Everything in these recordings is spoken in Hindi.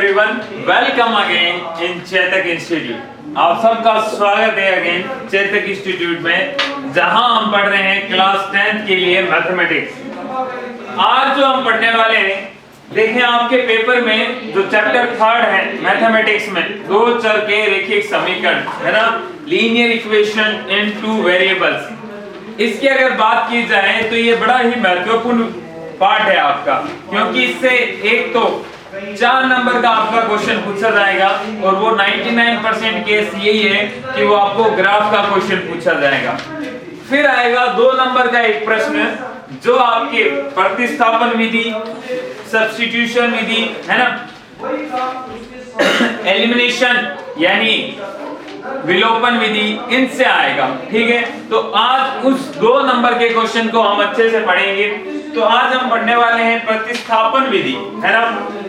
Everyone, welcome again in Chetak institute. आप सबका स्वागत है अगेन चेतक इंस्टीट्यूट में, जहां हम पढ़ रहे हैं क्लास 10th के लिए मैथमेटिक्स। आज जो हम पढ़ने वाले हैं, देखें आपके पेपर में जो चैप्टर 3 है मैथमेटिक्स में, दो चर के रैखिक समीकरण है ना, linear equation in two variables. इसकी अगर बात की जाए तो ये बड़ा ही महत्वपूर्ण पार्ट है आपका, क्योंकि इससे एक तो 4 नंबर का आपका क्वेश्चन पूछा जाएगा और वो 99% केस यही है कि वो आपको ग्राफ का क्वेश्चन पूछा जाएगा। फिर आएगा 2 नंबर का एक प्रश्न जो आपके प्रतिस्थापन विधि, सब्स्टिट्यूशन विधि है ना, एलिमिनेशन यानी विलोपन विधि, इनसे आएगा। ठीक है, तो आज उस 2 नंबर के क्वेश्चन को हम अच्छे से पढ़ेंगे। तो आज हम पढ़ने वाले हैं प्रतिस्थापन विधि है ना।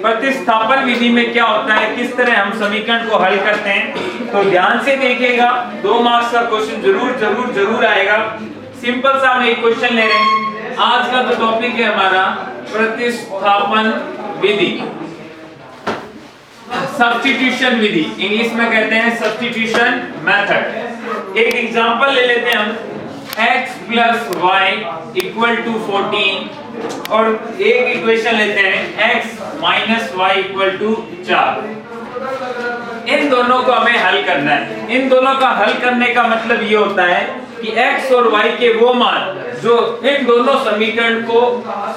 प्रतिस्थापन विधि में क्या होता है, किस तरह हम समीकरण को हल करते हैं, तो ध्यान से देखिएगा। 2 मार्क्स का क्वेश्चन जरूर आएगा। सिंपल सा हम एक क्वेश्चन ले रहे हैं। आज का जो टॉपिक है हमारा प्रतिस्थापन विधि, सब्स्टिट्यूशन विधि, इंग्लिश में कहते हैं सब्स्टिट्यूशन मेथड। एक एग्जांपल ले लेते हैं हम, x plus y equal to 14 और एक इक्वेशन लेते हैं x minus y equal to 4। इन दोनों को हमें हल करना है। इन दोनों का हल करने का मतलब ये होता है कि x और y के वो मान जो इन दोनों समीकरण को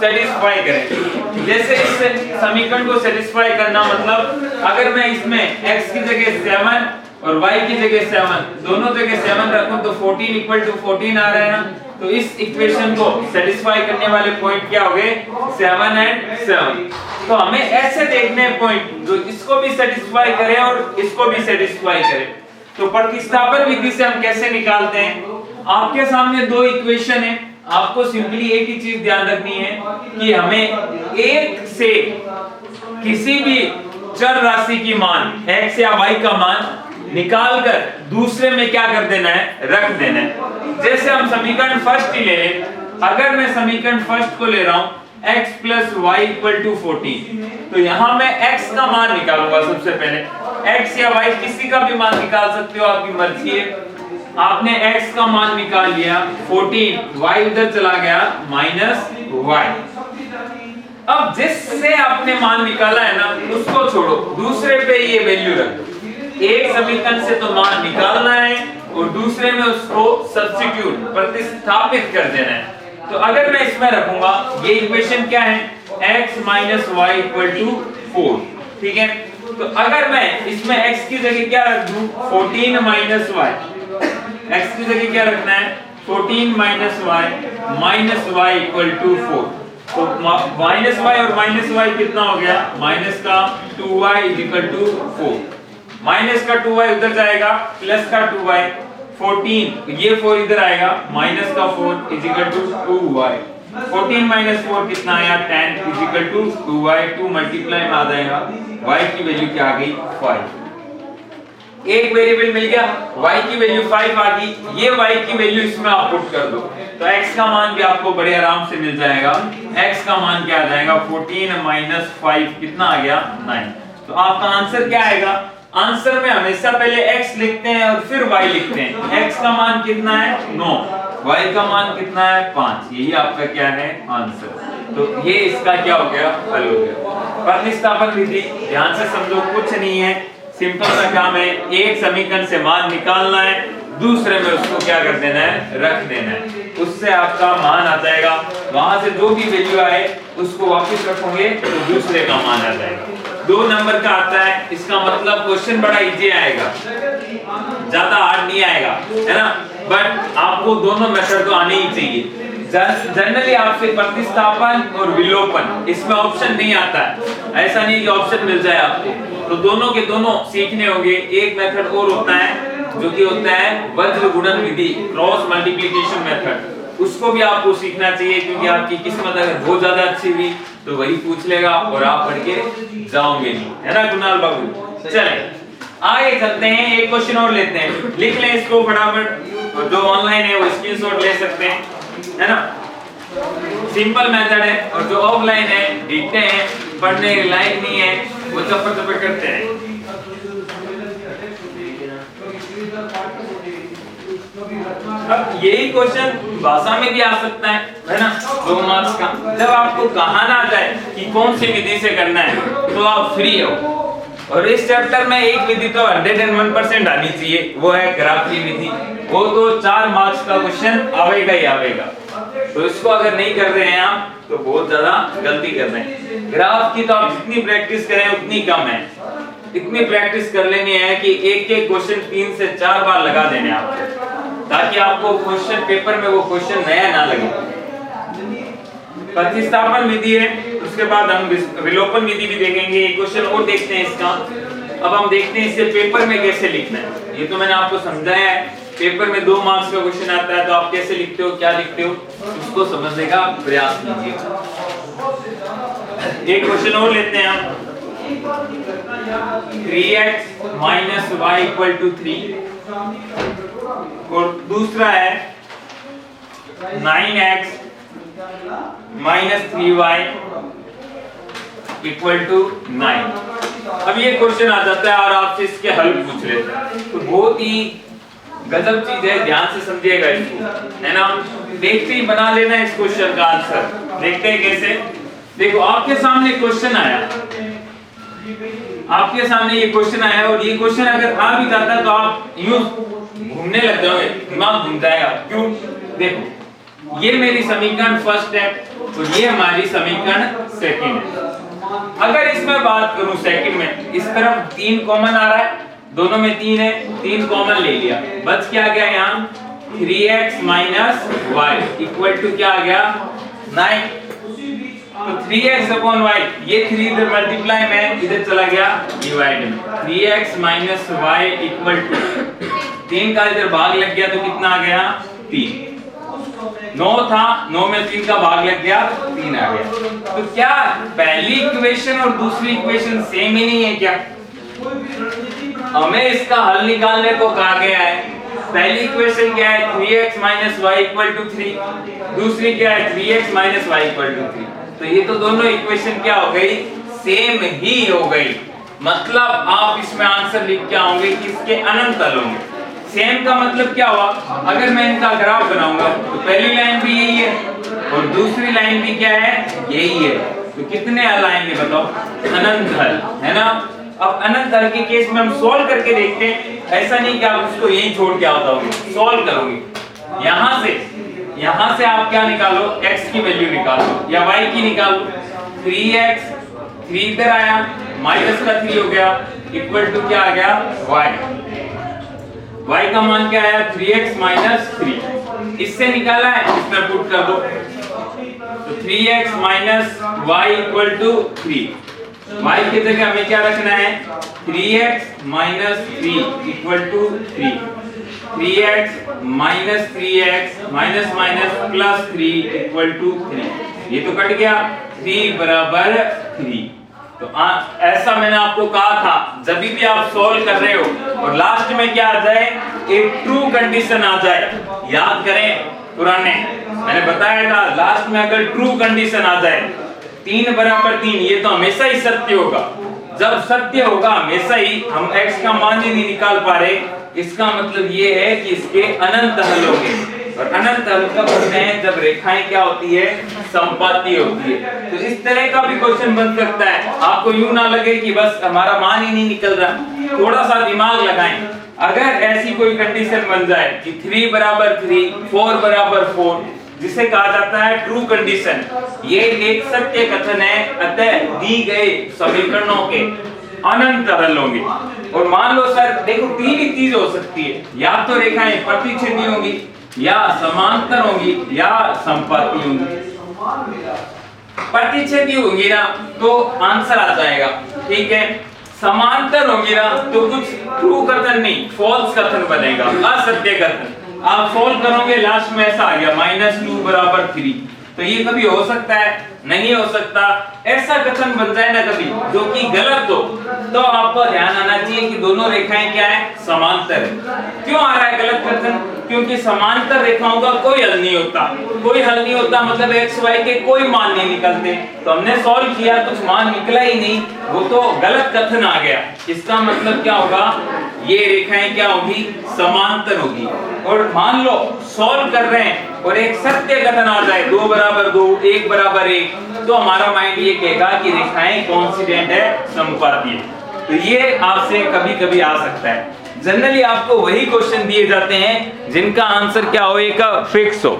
सेटिस्फाई करें। जैसे इस समीकरण को सेटिस्फाई करना मतलब, अगर मैं इसमें x की जगह 7 और y की जगह 7, दोनों जगह 7 रखूं तो 14 इक्वल टू 14 आ रहा है ना। तो इस इक्वेशन को सेटिस्फाई करने वाले पॉइंट क्या हो गए, 7 और 7। तो हमें ऐसे देखने पॉइंट जो इसको भी सेटिस्फाई करे और इसको भी सेटिस्फाई करे। तो प्रतिस्थापन विधि से हम कैसे निकालते हैं, आपके सामने 2 इक्वेशन है। आपको सिंपली एक ही चीज ध्यान रखनी है कि हमें एक से किसी भी चर राशि की मान x या y का मान निकाल कर दूसरे में क्या कर देना है, रख देना है। जैसे हम समीकरण फर्स्ट ही ले लें, अगर मैं समीकरण फर्स्ट को ले रहा हूं x plus y equal to 14, तो यहां मैं x का मान निकालूंगा। सबसे पहले x या y किसी का भी मान निकाल सकते हो, आपकी मर्जी है। आपने x का मान निकाल लिया 14, y उधर चला गया -y। अब जिससे आपने मान निकाला है ना, उसको छोड़ो, दूसरे पे ये वैल्यू रख दो। एक समीकरण से तो मान निकालना है और दूसरे में उसको सब्स्टिट्यूट प्रतिस्थापित कर देना है। तो अगर मैं इसमें रखूंगा, ये इक्वेशन क्या है, x minus y equal to 4। ठीक है, तो अगर मैं इसमें x की जगह क्या रख दूं, 14 minus y, x की जगह क्या रखना है, 14 minus y equal to 4। तो माइनस y और माइनस y कितना हो गया, माइनस का 2y is equal to 4। Minus का 2y उधर जाएगा, प्लस का 2y, 14 ये 4 इधर आएगा, माइनस का 4 is equal to 2y। 14 minus 4 कितना आया, 10 is equal to 2y। 2 multiply में आ जाएगा, y की वैल्यू क्या आ गई, 5। एक वेरिएबल मिल गया, y की वैल्यू 5 आ गई। ये y की वैल्यू इसमें आप पुट कर दो तो x का मान भी आपको बड़े आराम से मिल जाएगा। x का मान क्या आ जाएगा, 14 minus 5 कितना आ गया, 9। तो आपका आंसर क्या आएगा, आंसर में हमेशा पहले x लिखते हैं और फिर y लिखते हैं। x का मान कितना है, 9, y का मान कितना है, 5। यही आपका क्या है, आंसर। तो ये इसका क्या हो गया, हल हो गया। प्रतिस्थापन विधि ध्यान से समझो, कुछ नहीं है, सिंपल सा काम है। एक समीकरण से मान निकालना है, दूसरे में उसको क्या कर देना है, रख देना है। उससे आपका मान आ जाएगा, वहां से जो भी वैल्यू आए उसको वापस रखोगे तो दूसरे का मान आ जाएगा। 2 नंबर का आता है, इसका मतलब क्वेश्चन बड़ा इजी आएगा, ज्यादा हार्ड नहीं आएगा, है ना। बट आपको दोनों मेथड तो आने ही चाहिए। जनरली आपसे प्रतिस्थापन और विलोपन, इसमें ऑप्शन नहीं आता है। ऐसा नहीं कि ऑप्शन मिल जाए आपको, तो दोनों के दोनों सीखने होंगे। एक मेथड और होता है जो कि होता है वज्र गुणन विधि, क्रॉस मल्टीप्लिकेशन मेथड। उसको भी आपको सीखना चाहिए, क्योंकि आपकी किस्मत अगर बहुत ज्यादा अच्छी हुई तो वही पूछ लेगा और आप पढ़ के जाओगे नहीं, है ना कुणाल बाबू। चले आगे चलते हैं, एक क्वेश्चन और लेते हैं। लिख लें इसको फटाफट, जो ऑनलाइन है वो स्क्रीनशॉट ले सकते हैं, है ना। सिंपल मेथड है, और जो ऑफलाइन है देखते हैं, पढ़ने लायक नहीं है वो चप्पट करते हैं। अब यही क्वेश्चन भाषा में भी आ सकता है ना, 2 मार्क्स का। जब आपको कहा ना जाए कि कौन सी विधि से करना है तो आप फ्री हो। और इस चैप्टर में एक विधि तो 101% आनी चाहिए, वो है ग्राफ की विधि। वो तो 4 मार्क्स का क्वेश्चन आवेगा ही आवेगा। तो इसको अगर नहीं कर रहे हैं आप तो बहुत ज्यादा गलती कर रहे हैं। ग्राफ की तो आप जितनी प्रैक्टिस करें उतनी कम है। इतनी प्रैक्टिस कर लेनी है कि एक एक क्वेश्चन 3 से 4 बार लगा देने आपको, ताकि आपको क्वेश्चन पेपर में वो क्वेश्चन नया ना लगे। प्रतिस्थापन विधि है, उसके बाद हम विलोपन विधि भी देखेंगे। एक क्वेश्चन और देखते हैं इसका। अब हम देखते हैं इसे पेपर में कैसे लिखना है। ये तो मैंने आपको समझाया है, पेपर में 2 मार्क्स का क्वेश्चन आता है तो आप कैसे लिखते हो, क्या लिखते हो, उसको समझने का प्रयास कीजिए। एक क्वेश्चन और लेते हैं हम। 3x minus y equal to 3, और दूसरा है 9x minus 3y equal to 9। अब ये क्वेश्चन आ जाता है और आपसे इसके हल पूछ लेते हैं, तो बहुत ही गजब चीज है, ध्यान से समझिएगा इसको, है ना। देखते ही बना लेना इस क्वेश्चन का आंसर। देखते हैं कैसे। देखो आपके सामने क्वेश्चन आया, आपके सामने ये क्वेश्चन आया, और ये क्वेश्चन अगर आ भी जाता तो आप यूं घूमने लग जाओगे, दिमाग घूम जाएगा। क्यों? देखो ये मेरी समीकरण फर्स्ट है और ये हमारी समीकरण सेकंड है। अगर इसमें बात करूं सेकंड में, इस तरफ 3 कॉमन आ रहा है, दोनों में 3 है, 3 कॉमन ले लिया, बच क्या गया यहाँ 3x minus y equal to क्या आ गया 9। तो 3x upon y, ये 3 इधर मल्टीप्लाई में इधर चला गया डिवाइड में, 3x minus y equal to 3 का इधर भाग लग गया तो कितना आ गया 3। 9 था, 9 में 3 का भाग लग गया 3 आ गया। तो क्या पहली इक्वेशन और दूसरी इक्वेशन सेम ही नहीं है क्या? हमें इसका हल निकालने को कहा गया है। पहली इक्वेशन क्या है 3x minus y equal to 3, दूसरी क्या है 3x minus y equal to 3। तो ये तो दोनों इक्वेशन क्या हो गई, सेम ही हो गई। मतलब आप इसमें आंसर लिख के आओगे कि इसके अनंत हल होंगे। सेम का मतलब क्या हुआ, अगर मैं इनका ग्राफ बनाऊंगा तो पहली लाइन भी यही है और दूसरी लाइन भी क्या है यही है, तो कितने हल आएंगे बताओ, अनंत हल, है ना। अब अनंत हल के केस में हम सॉल्व करके देखते हैं। ऐसा नहीं कि आप उसको यहीं छोड़ के आता होंगे, सॉल्व करोगे। यहाँ से आप क्या निकालो, x की वैल्यू निकालो या y की निकालो। 3x, 3 इधर आया, माइनस का 3 हो गया, इक्वल टू क्या आ गया y। y का मान क्या आया 3x minus 3, इससे निकाला है, इसमें पुट कर दो। तो 3x minus y equal to 3, y की जगह हमें क्या रखना है 3x minus 3 equal to 3, 3x minus 3x minus minus plus 3 equal to 3। ये तो कट गया, 3 बराबर 3। तो ऐसा मैंने आपको कहा था, जब भी आप सॉल्व कर रहे हो और लास्ट में क्या आ जाए, एक ट्रू कंडीशन आ जाए। याद करें पुराने मैंने बताया था, लास्ट में अगर ट्रू कंडीशन आ जाए 3 बराबर 3, ये तो हमेशा ही सत्य होगा। जब सत्य होगा हमेशा ही, हम x का मान ही नहीं निकाल पा रहे, इसका मतलब ये है कि इसके अनंत हल होंगे। और अनंत हल कब होते हैं, जब रेखाएं क्या होती है, समपाती होती है। तो इस तरह का भी क्वेश्चन बन सकता है। आपको यूं ना लगे कि बस हमारा मान ही नहीं निकल रहा, थोड़ा सा दिमाग लगाएं। अगर ऐसी कोई कंडीशन बन जाए कि 3 बराबर 3, 4 बराबर 4, जिसे कहा जाता है ट्रू कंडीशन, ये एक सत्य कथन है। अतः दी गए समीकरणों के अनंत हल होंगे। और मान लो सर देखो 3 ही चीज हो सकती है, या तो रेखाएं प्रतिच्छेदी होंगी, या समांतर होंगी, या समपाती होंगी। प्रतिच्छेदी होंगी ना तो आंसर आ जाएगा, ठीक है। समांतर होंगी ना तो कुछ ट्रू कथन नहीं, फॉल्स कथन बनेगा, असत्य कथन। आप सोल्व करोगे, लास्ट में ऐसा आ गया -2 बराबर 3, तो ये कभी हो सकता है, नहीं हो सकता। ऐसा कथन बन जाए ना कभी जो कि गलत हो, तो आपको ध्यान आना चाहिए कि दोनों रेखाएं क्या है, समांतर है। क्यों आ रहा है गलत कथन, क्योंकि समांतर रेखाओं का कोई हल नहीं होता, कोई हल नहीं होता मतलब एक्स वाई के कोई मान नहीं निकलते। तो हमने सॉल्व किया, कुछ मान निकला ही नहीं, वो तो गलत कथन आ गया। इसका मतलब क्या होगा, ये रेखाएं क्या होगी, समांतर होगी। और मान लो सॉल्व कर रहे हैं और एक सत्य कथन आ जाए 2 बराबर 2, 1 बराबर 1, तो हमारा माइंड ये कहेगा कि रेखाएं कोइंसिडेंट है, समपाती है। तो ये आपसे कभी कभी आ सकता है। जनरली आपको वही क्वेश्चन दिए जाते हैं जिनका आंसर क्या हो, एक फिक्स हो।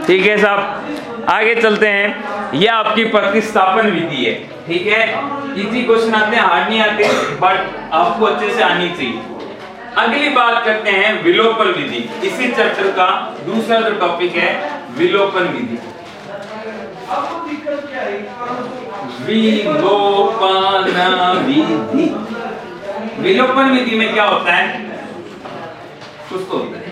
ठीक है साहब, आगे चलते हैं। ये आपकी प्रतिस्थापन विधि है। ठीक है, इजी क्वेश्चन आते हैं, हार्ड नहीं आते, बट आपको अच्छे से आनी चाहिए। अगली बात करते हैं विलोपन विधि। इसी चैप्टर का दूसरा जो टॉपिक है विलोपन विधि। विलोपन विधि, विलोपन विधि में क्या होता है, कुछ तो होता है।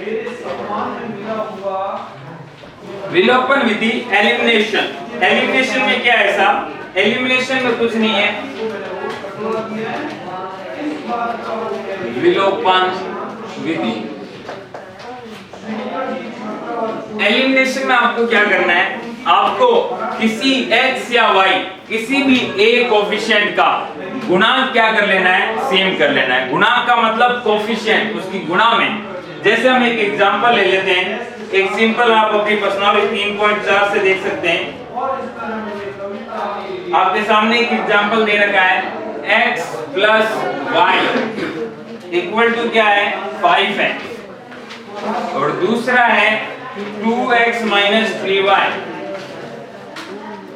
विलोपन विधि एलिमिनेशन। एलिमिनेशन में क्या है साहब, एलिमिनेशन में कुछ नहीं है। विलोपन विधि, एलिमिनेशन में आपको क्या करना है, आपको किसी x या y किसी भी a कोफिशिएंट का गुणांक क्या कर लेना है, सेम कर लेना है। गुणांक का मतलब कोफिशिएंट, उसकी गुणा में। जैसे हम एक एग्जांपल ले लेते हैं, एक सिंपल आप अपनी पर्सनालिटी 3.4 से देख सकते हैं। आपके सामने एक एग्जांपल दे रखा है, x plus y equal to क्या है, 5 है, और दूसरा है 2x minus 3y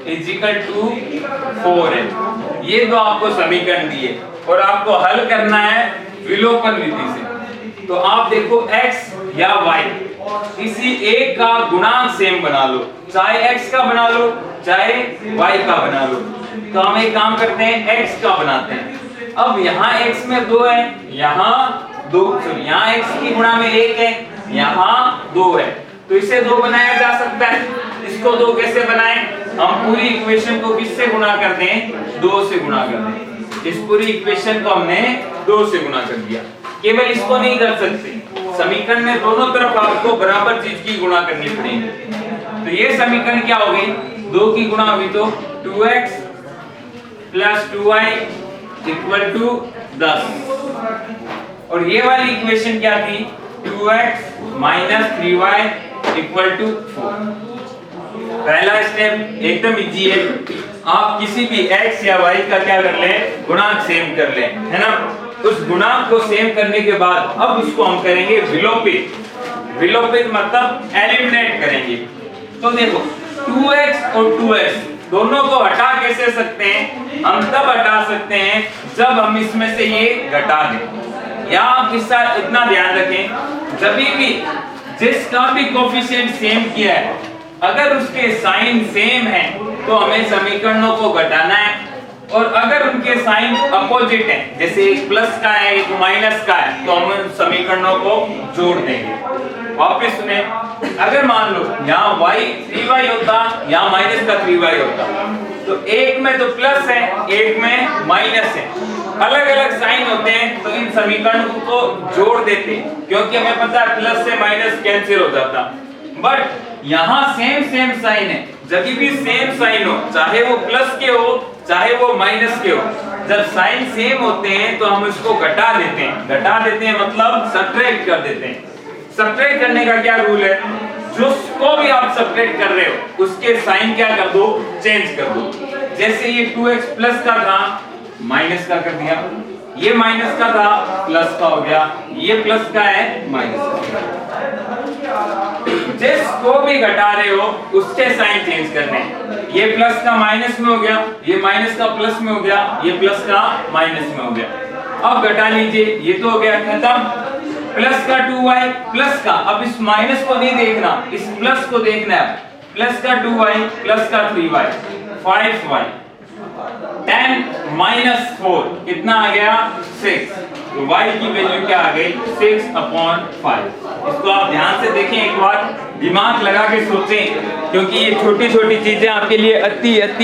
is equal to 4 है। ये दो आपको समीकरण दिए और आपको हल करना है विलोपन विधि से। तो आप देखो x या y किसी एक का गुणांक सेम बना लो, चाहे x का बना लो चाहे y का बना लो। तो हम एक काम करते हैं, x का बनाते हैं। अब यहाँ x में 2 है, यहाँ 2, यहाँ x की गुणा में 1 है, यहाँ 2 है, तो इसे 2 बनाया जा सकता है। इसको 2 कैसे बनाएं, हम पूरी इक्वेशन को किससे गुणा कर दें, 2 से गुणा कर दें। इस पूरी इक्वेशन को हमने 2 से गुणा कर दिया। केवल इसको नहीं कर सकते, समीकरण में दोनों तरफ आपको बराबर चीज की गुणा करनी पड़ेगी। तो ये समीकरण क्या हो गई, 2 की गुणा हुई तो 2x plus 2y equal to 10, और ये वाली इक्वेशन क्या थी, 2x minus 3y equal to 4। पहला स्टेप एकदम इजी है, आप किसी भी x या y का क्या कर लें, गुणांक सेम कर लें, है ना। उस गुणांक को सेम करने के बाद अब उसको हम करेंगे विलोपित। विलोपित मतलब एलिमिनेट करेंगे। तो देखो 2x और 2x दोनों को हटा कैसे सकते हैं, हम तब हटा सकते हैं जब हम इसमें से ये घटा दें। या आप इसका इतना ध्यान रखें, जब भी जिसका भी कोफिशिएंट सेम किया है, अगर उसके साइन सेम है तो हमें समीकरणों को घटाना है, और अगर उनके साइन अपोजिट हैं, जैसे एक प्लस का है एक माइनस का है, तो हम उन समीकरणों को जोड़ देंगे। वापस सुने, अगर मान लो यहाँ y 3y होता, यहाँ माइनस का 3y होता, तो एक में तो प्लस है एक में माइनस है, अलग अलग साइन होते हैं, तो इन समीकरणों को जोड़ देते, क्योंकि हमें पता है प्लस से माइनस कैंसिल हो जाता। बट यहाँ सेम साइन है, जब भी सेम साइन हो, चाहे वो प्लस के हो चाहे वो माइनस के हो, जब साइन सेम होते हैं तो हम उसको घटा देते हैं। घटा देते हैं मतलब सब्ट्रैक्ट कर देते हैं। सब्ट्रैक्ट करने का क्या रूल है, जिसको भी आप सब्ट्रैक्ट कर रहे हो उसके साइन क्या कर दो, चेंज कर दो। जैसे ये 2x प्लस का था माइनस का कर दिया, ये माइनस का था प्लस का हो गया, ये प्लस का है माइनस का। जिसको भी घटा रहे हो उसके साइन चेंज करने। ये प्लस का माइनस में हो गया, ये माइनस का प्लस में हो गया, ये प्लस का माइनस में हो गया। अब घटा लीजिए, ये तो हो गया खत्म। प्लस का 2y प्लस का, अब इस माइनस को नहीं देखना, इस प्लस को देखना है। प्लस का 2y प्लस का 3y 5y, 10 माइनस 4 कितना आ गया 6, तो y की वैल्यू क्या आ गई 6/5। इसको आप ध्यान से देखें, एक बार दिमाग लगा के सोचें, क्योंकि ये छोटी छोटी चीजें आपके लिए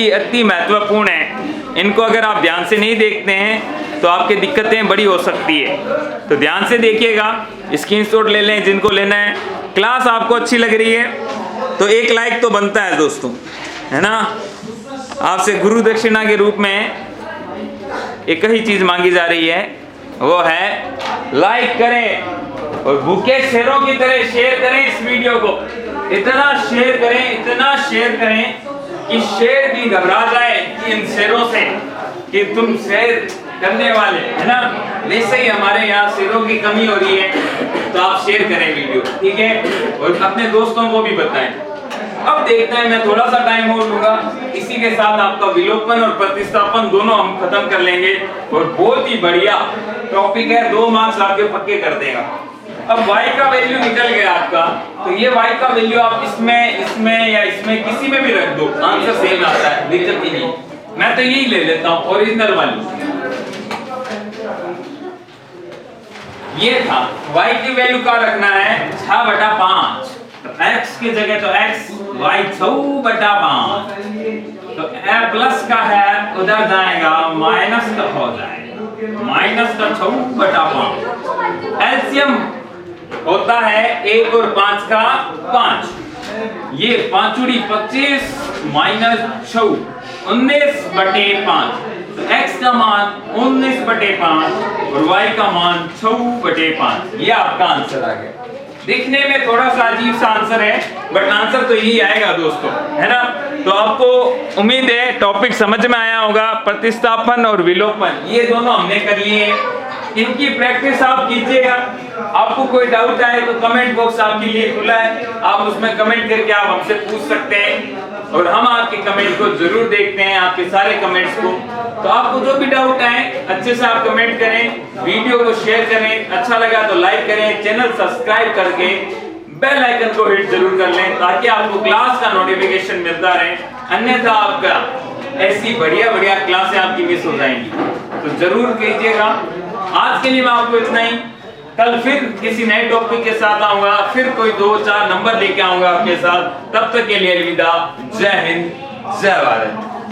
अति महत्वपूर्ण हैं। इनको अगर आप ध्यान से नहीं देखते हैं तो आपकी दिक्कतें बड़ी हो सकती है। तो ध्यान से देखिएगा, स्क्रीनशॉट ले लें जिनको लेना है। क्लास आपको अच्छी लग रही है तो एक लाइक तो बनता है दोस्तों, है ना। आपसे गुरु दक्षिणा के रूप में एक ही चीज मांगी जा रही है, वो है लाइक करें और भूखे शेरों की तरह शेयर करें इस वीडियो को। इतना शेयर करें कि शेर भी घबरा जाए इन शेरों से कि तुम शेयर करने वाले, है ना। वैसे ही हमारे यहाँ शेरों की कमी हो रही है, तो आप शेयर करें वीडियो, ठीक है, और अपने दोस्तों को भी बताएं। अब देखते हैं, मैं थोड़ा सा टाइम और लूंगा, इसी के साथ आपका विलोपन और प्रतिस्थापन दोनों हम खत्म कर लेंगे और बहुत ही बढ़िया टॉपिक है, 2 मार्क्स आपके पक्के कर देगा। अब y का वैल्यू निकल गया आपका, तो ये y का वैल्यू आप इसमें या इसमें किसी में भी रख दो, आंसर सेम आता है, दिक्कत ही नहीं। मैं तो यही ले लेता हूँ ओरिजिनल वाली। ये था y की वैल्यू का रखना है 6/5, तो x की जगह तो x y 6/5, तो a प्लस का है उधर जाएगा माइनस का हो जाएगा, माइनस का 6/5। एलसीएम होता है 1 और 5 का 5, ये 5 × 25 - 6 19/5, तो x का मान 19/5 और y का मान 6/5। ये आपका आंसर आ गया। दिखने में थोड़ा सा अजीब सा आंसर है, बट आंसर तो यही आएगा दोस्तों, है ना। तो आपको उम्मीद है टॉपिक समझ में आया होगा। प्रतिस्थापन और विलोपन ये दोनों हमने कर लिए, इनकी प्रैक्टिस आप कीजिएगा। आपको कोई डाउट आए तो कमेंट बॉक्स आपके लिए खुला है, आप उसमें कमेंट करके आप हमसे पूछ सकते हैं और हम आपके कमेंट को जरूर देखते हैं, आपके सारे कमेंट्स को। तो आपको जो भी डाउट आए अच्छे से आप कमेंट करें, वीडियो को शेयर करें, अच्छा लगा तो लाइक करें, चैनल सब्सक्राइब करके बेल आइकन को हिट जरूर कर लें ताकि आपको क्लास का नोटिफिकेशन मिलता रहे, अन्यथा आपका ऐसी बढ़िया क्लासें आपकी मिस हो जाएंगी। तो जरूर कीजिएगा। आज के लिए मैं आपको इतना ही, कल फिर किसी नए टॉपिक के साथ आऊंगा, फिर कोई 2-4 नंबर लेके आऊंगा आपके साथ। तब तक के लिए अलविदा, जय हिंद, जय भारत।